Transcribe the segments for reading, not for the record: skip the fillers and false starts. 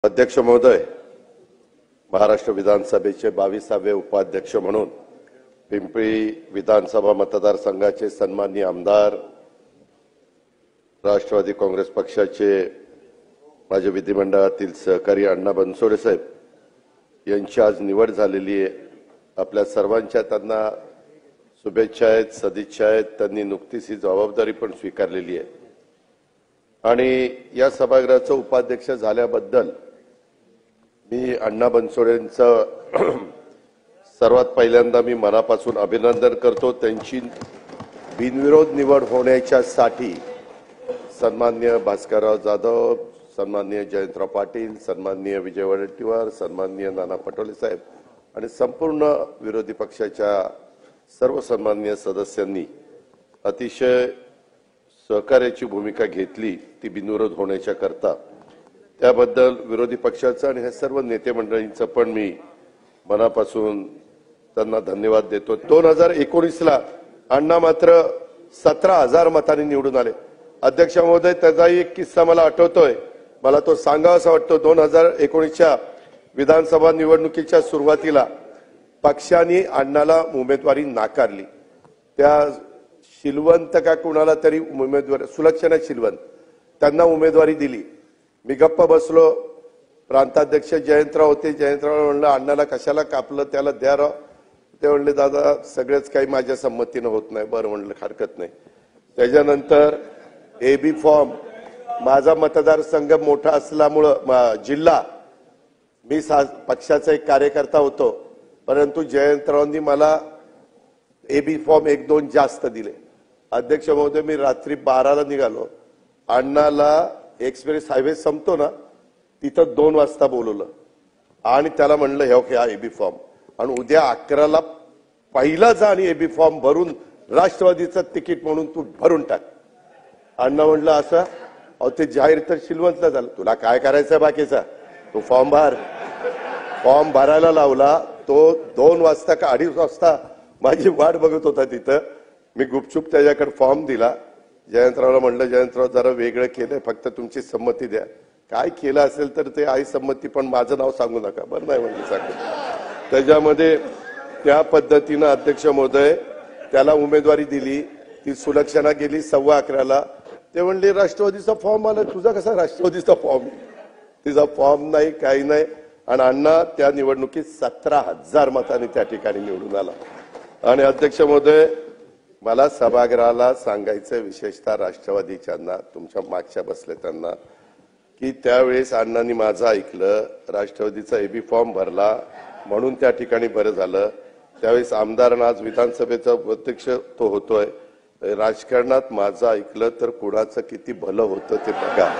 अध्यक्ष महोदय, महाराष्ट्र विधानसभेचे 22वे उपाध्यक्ष म्हणून पिंपरी विधानसभा मतदारसंघाचे सन्माननीय आमदार राष्ट्रवादी काँग्रेस पक्षाचे माझे विधिमंडळातील सहकारी अण्णा बनसोडे साहेब यांची आज निवड झालेली आहे। आपल्या सर्वांच्या त्यांना शुभेच्छा आहेत, सदिच्छा आहेत। त्यांनी नुकतीच ही जबाबदारी पण स्वीकारलेली आहे आणि या सभागृहाचा उपाध्यक्ष झाल्याबद्दल मी अण्णा बनसोडेंचं सर्वात पहिल्यांदा मी मनापासून अभिनंदन करतो। त्यांची बिनविरोध निवड होण्याच्यासाठी सन्माननीय भास्करराव जाधव, सन्माननीय जयंतराव पाटील, सन्माननीय विजय वडेट्टीवार, सन्माननीय नाना पटोले साहेब आणि संपूर्ण विरोधी पक्षाच्या सर्व सन्माननीय सदस्यांनी अतिशय सहकार्याची भूमिका घेतली ती बिनविरोध होण्याच्या करता। त्याबद्दल विरोधी पक्षाचं आणि हे सर्व नेते मंडळींचं पण मी मनापासून त्यांना धन्यवाद देतो। 2019ला अण्णा मात्र 17,000 मतांनी निवडून आले। अध्यक्ष महोदय, त्याचाही एक किस्सा मला आठवतोय, मला तो सांगावासा वाटतो। 2019च्या विधानसभा निवडणुकीच्या सुरुवातीला पक्षाने अण्णाला उमेदवारी नाकारली। त्या शिलवंत का कुणाला तरी उमेदवारी, सुलक्षणा शिलवंत, त्यांना उमेदवारी दिली। मी गप्प बसलो। प्रांताध्यक्ष जयंतराव होते। जयंतराव म्हणलं अण्णाला कशाला कापलं, त्याला द्या राव। ते म्हणले दादा सगळेच काही माझ्या संमतीनं होत नाही। बरं म्हणलं हरकत नाही। त्याच्यानंतर एबी फॉर्म, माझा मतदारसंघ मोठा असल्यामुळं जिल्हा, मी पक्षाचा एक कार्यकर्ता होतो, परंतु जयंतरावांनी मला एबी फॉर्म 1-2 जास्त दिले। अध्यक्ष महोदय, मी रात्री 12ला निघालो। अण्णाला एक्सप्रेस हायवे संपतो ना तिथं 2 वाजता बोलवलं आणि त्याला म्हणलं हे एबी फॉर्म, आणि उद्या 11ला पहिला जा आणि एबी फॉर्म भरून राष्ट्रवादीचं तिकीट म्हणून तू भरून टाक। अण्णा म्हणलं असं? अहो ते जाहीर तर शिलवंतला झालं, तुला काय करायचं बाकीचा, तू फॉर्म भर। फॉर्म भरायला लावला। तो 2 वाजता का 2:30 वाजता माझी वाट बघत होता तिथं। मी गुपचूप त्याच्याकडे फॉर्म दिला। जयंतरावला म्हणलं जयंतराव जरा वेगळं केलंय, फक्त तुमची संमती द्या। काय केलं असेल तर ते आई संमती, पण माझं नाव सांगू नका। बरं नाही म्हणजे सांगतो। त्याच्यामध्ये त्या पद्धतीनं अध्यक्ष महोदय त्याला उमेदवारी दिली। ती सुलक्षणा गेली 11:15ला। ते म्हणले राष्ट्रवादीचा फॉर्म आला। तुझा कसा राष्ट्रवादीचा फॉर्म? तिचा फॉर्म नाही, काही नाही। आणि अण्णा त्या निवडणुकीत 17,000 मतांनी त्या ठिकाणी निवडून आला। आणि अध्यक्ष महोदय, मला सभागृहाला सांगायचं, विशेषतः राष्ट्रवादीच्यांना, तुमच्या मागच्या बसले त्यांना, की त्यावेळेस अण्णांनी माझं ऐकलं, राष्ट्रवादीचा एबी फॉर्म भरला म्हणून त्या ठिकाणी बरं झालं। त्यावेळेस आमदार, आज विधानसभेचा अध्यक्ष तो होतोय। राजकारणात माझं ऐकलं तर कुणाचं किती भलं होतं ते बघा।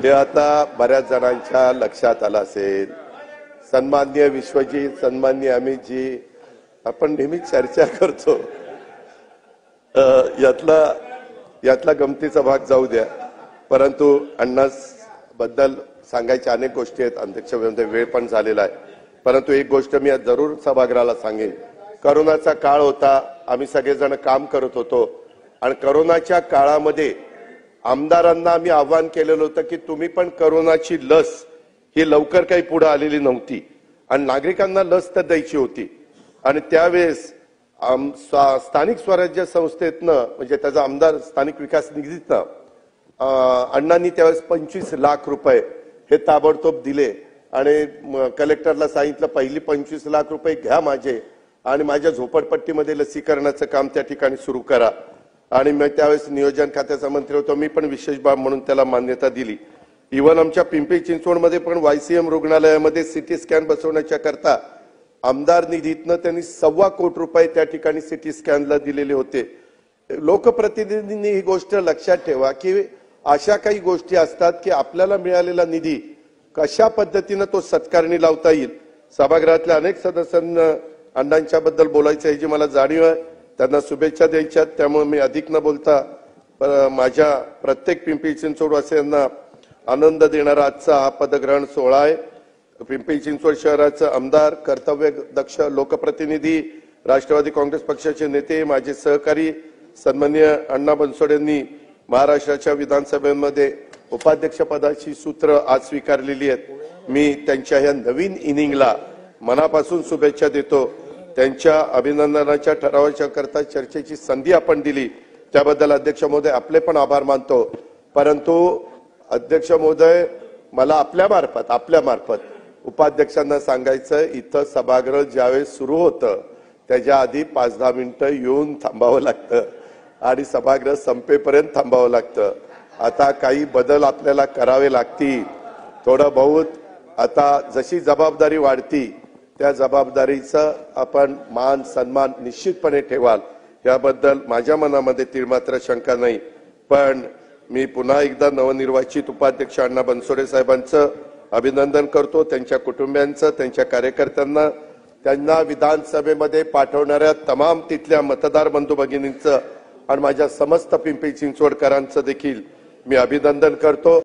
हे आता बऱ्याच जणांच्या लक्षात आलं असेल। सन्माननीय विश्वजी, सन्माननीय अमितजी, आपण नेहमी चर्चा करतो, यातला गमतीचा भाग जाऊ द्या, परंतु अण्णा बद्दल सांगायच्या अनेक गोष्टी आहेत। अध्यक्ष महोदय, वेळ पण झालेला आहे, परंतु एक गोष्ट मी आज जरूर सभागृहाला सांगेन। करोनाचा काळ होता, आम्ही सगळेजण काम करत होतो आणि करोनाच्या काळामध्ये आमदारांना आम्ही आवाहन केलेलं होतं की तुम्ही पण करोनाची लस ही लवकर काही पुढे आलेली नव्हती आणि नागरिकांना लस तर द्यायची होती। आणि त्यावेळेस स्थानिक स्वराज्य संस्थेतनं, म्हणजे त्याचा आमदार स्थानिक विकास निधीतनं अण्णांनी त्यावेळेस 25 लाख रुपये हे ताबडतोब दिले आणि कलेक्टरला सांगितलं पहिली 25 लाख रुपये घ्या माझे आणि माझ्या झोपडपट्टीमध्ये लसीकरणाचं काम त्या ठिकाणी सुरू करा। आणि मी त्यावेळेस नियोजन खात्याचा मंत्री होतो, मी पण विशेष बाब म्हणून त्याला मान्यता दिली। इव्हन आमच्या पिंपरी चिंचवडमध्ये पण YCM रुग्णालयामध्ये सिटी स्कॅन बसवण्याच्या करता आमदार निधीतनं त्यांनी 1.25 कोटी रुपये त्या ठिकाणी सिटी स्कॅनला दिलेले होते। लोकप्रतिनिधींनी ही गोष्ट लक्षात ठेवा की अशा काही गोष्टी असतात की आपल्याला मिळालेला निधी कशा पद्धतीनं तो सत्कारणी लावता येईल। सभागृहातल्या अनेक सदस्यांना अण्णांच्या बद्दल बोलायचं आहे, जी मला जाणीव आहे, त्यांना शुभेच्छा द्यायच्यात। त्यामुळे मी अधिक न बोलता माझ्या प्रत्येक पिंपरी चिंचवडवासियांना आनंद देणारा आजचा हा पदग्रहण सोहळा आहे। पिंपरी चिंचवड शहराचे आमदार, कर्तव्यदक्ष लोकप्रतिनिधी, राष्ट्रवादी काँग्रेस पक्षाचे नेते, माझे सहकारी सन्माननीय अण्णा बनसोडेंनी महाराष्ट्राच्या विधानसभेमध्ये उपाध्यक्षपदाची सूत्र आज स्वीकारलेली आहेत. मी त्यांच्या ह्या नवीन इनिंगला मनापासून शुभेच्छा देतो. त्यांच्या अभिनंदनाच्या ठरावाच्या करता चर्चेची संधी आपण दिली त्याबद्दल अध्यक्ष महोदय आपले पण आभार मानतो. परंतु अध्यक्ष महोदय मला आपल्या मार्फत उपाध्यक्षांना सांगायचं, इथं सभागृह ज्यावेळेस सुरू होतं त्याच्या आधी 5-10 मिनिटं येऊन थांबावं लागतं आणि सभागृह संपेपर्यंत थांबावं लागतं. आता काही बदल आपल्याला करावे लागतील. थोडं बहुत आता जशी जबाबदारी वाढती त्या जबाबदारीचं आपण मान सन्मान निश्चितपणे ठेवाल याबद्दल माझ्या मनामध्ये तीळमात्र शंका नाही. पण मी पुन्हा एकदा नवनिर्वाचित उपाध्यक्ष अण्णा बनसोडे साहेबांचं अभिनंदन करतो, त्यांच्या कुटुंबियांचं, त्यांच्या कार्यकर्त्यांना, त्यांना विधानसभेमध्ये पाठवणाऱ्या तमाम तिथल्या मतदार बंधू भगिनींचं आणि माझ्या समस्त पिंपरी चिंचवडकरांचं देखील मी अभिनंदन करतो.